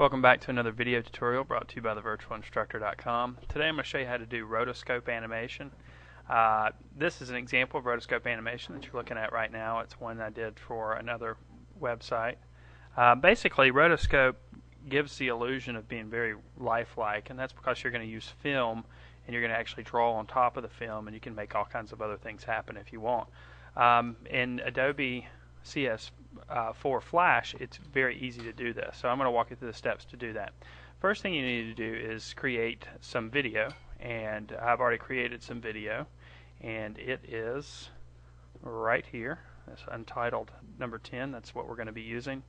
Welcome back to another video tutorial brought to you by thevirtualinstructor.com. Today I'm going to show you how to do rotoscope animation. This is an example of rotoscope animation that you're looking at right now. It's one I did for another website. Basically, rotoscope gives the illusion of being very lifelike, and that's because you're going to use film and you're going to actually draw on top of the film, and you can make all kinds of other things happen if you want. In Adobe CS4 Flash, it's very easy to do this. So I'm going to walk you through the steps to do that. First thing you need to do is create some video, and I've already created some video, and it is right here. It's untitled number 10. That's what we're going to be using.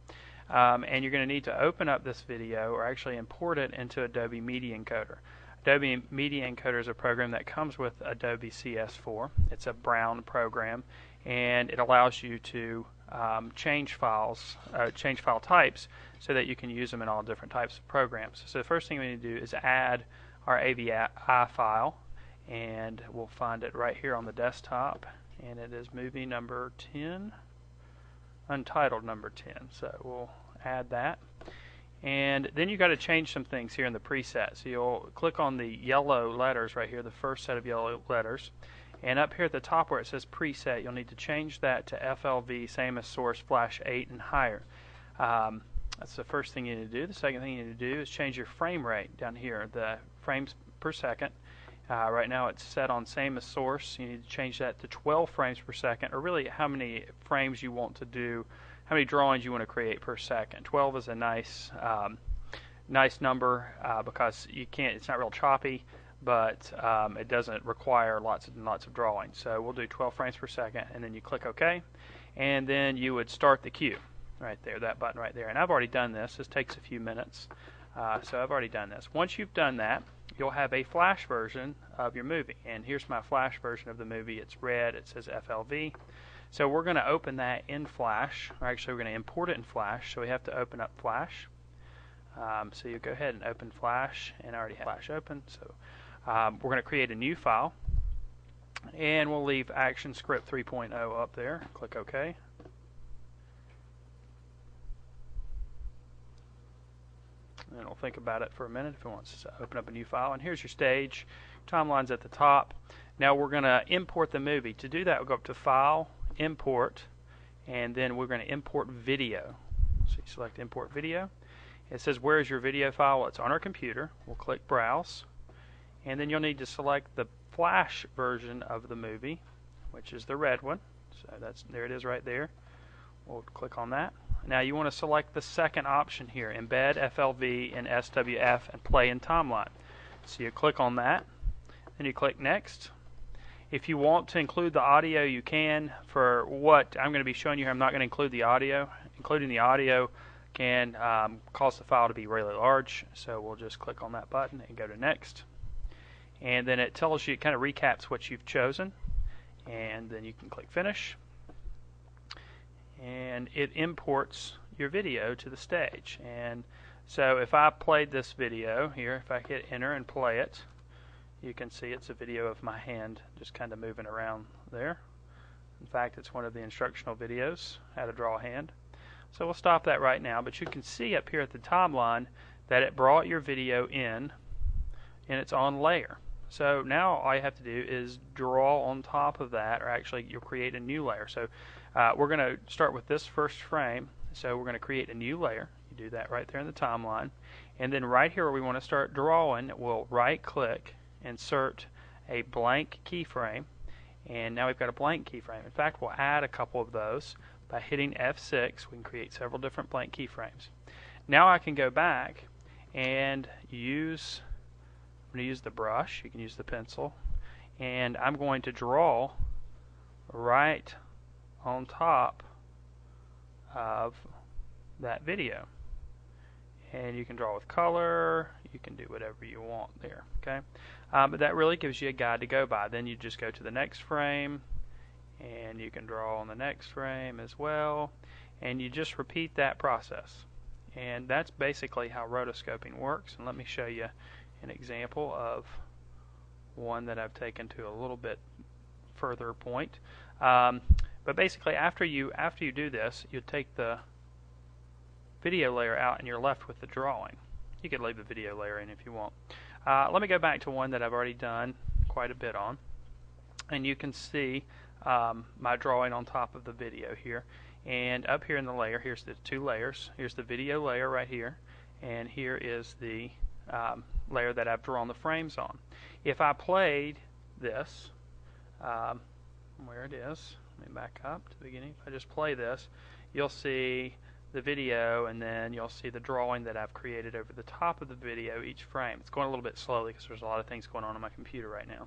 And you're going to need to open up this video or actually import it into Adobe Media Encoder. Adobe Media Encoder is a program that comes with Adobe CS4. It's a brown program, and it allows you to change file types so that you can use them in all different types of programs. So the first thing we need to do is add our AVI file, and we'll find it right here on the desktop, and it is movie number 10, untitled number 10. So we'll add that. And then you've got to change some things here in the preset. So you'll click on the yellow letters right here, the first set of yellow letters. And up here at the top where it says preset, you'll need to change that to FLV, same as source, flash 8 and higher. That's the first thing you need to do. The second thing you need to do is change your frame rate down here, the frames per second. Right now it's set on same as source. You need to change that to 12 frames per second, or really how many frames you want to do, how many drawings you want to create per second. 12 is a nice number because you can't. It's not real choppy, but it doesn't require lots and lots of drawings. So we'll do 12 frames per second, and then you click OK, and then you would start the queue right there, that button right there. And I've already done this. This takes a few minutes, so I've already done this. Once you've done that, you'll have a flash version of your movie, and here's my flash version of the movie. It's red. It says FLV. So we're going to open that in Flash, or actually we're going to import it in Flash, so we have to open up Flash. So you go ahead and open Flash, and I already have Flash open. So we're going to create a new file, and we'll leave ActionScript 3.0 up there. Click OK. And it'll think about it for a minute if it wants to open up a new file. And here's your stage. Timeline's at the top. Now we're going to import the movie. To do that, we'll go up to File, Import, and then we're going to import video. So you select Import Video. It says, where is your video file? Well, it's on our computer. We'll click Browse. And then you'll need to select the Flash version of the movie, which is the red one. So there it is right there. We'll click on that. Now you want to select the second option here, Embed FLV in SWF and Play in Timeline. So you click on that, then you click Next. If you want to include the audio, you can. For what I'm going to be showing you here, I'm not going to include the audio. Including the audio can cause the file to be really large, so we'll just click on that button and go to Next. And then it tells you, it kind of recaps what you've chosen, and then you can click Finish. And it imports your video to the stage. And so if I played this video here, if I hit Enter and play it, you can see it's a video of my hand just kind of moving around there. In fact, it's one of the instructional videos, how to draw a hand. So we'll stop that right now, but you can see up here at the timeline that it brought your video in, and it's on layer. So now all you have to do is draw on top of that, or actually you'll create a new layer. So we're going to start with this first frame, so we're going to create a new layer. You do that right there in the timeline, and then right here where we want to start drawing, we'll right click, insert a blank keyframe, and now we've got a blank keyframe. In fact, we'll add a couple of those by hitting F6. We can create several different blank keyframes. Now I can go back and I'm going to use the brush. You can use the pencil, and I'm going to draw right on top of that video. And you can draw with color, you can do whatever you want there, okay? But that really gives you a guide to go by. Then you just go to the next frame, and you can draw on the next frame as well, and you just repeat that process. And that's basically how rotoscoping works. And let me show you an example of one that I've taken to a little bit further point. But basically, after you do this, you take the video layer out and you're left with the drawing. You could leave the video layer in if you want. Let me go back to one that I've already done quite a bit on, and you can see my drawing on top of the video here. And up here in the layer, here's the two layers. Here's the video layer right here, and here is the layer that I've drawn the frames on. If I played this, where it is, let me back up to the beginning. If I just play this, you'll see the video, and then you'll see the drawing that I've created over the top of the video each frame. It's going a little bit slowly because there's a lot of things going on my computer right now.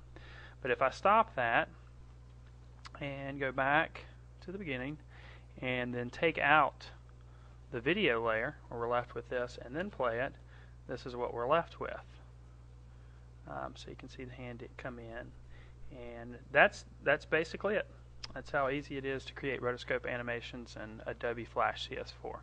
But if I stop that and go back to the beginning and then take out the video layer, where we're left with this, and then play it, this is what we're left with. So you can see the hand come in, and that's basically it. That's how easy it is to create rotoscope animations in Adobe Flash CS4.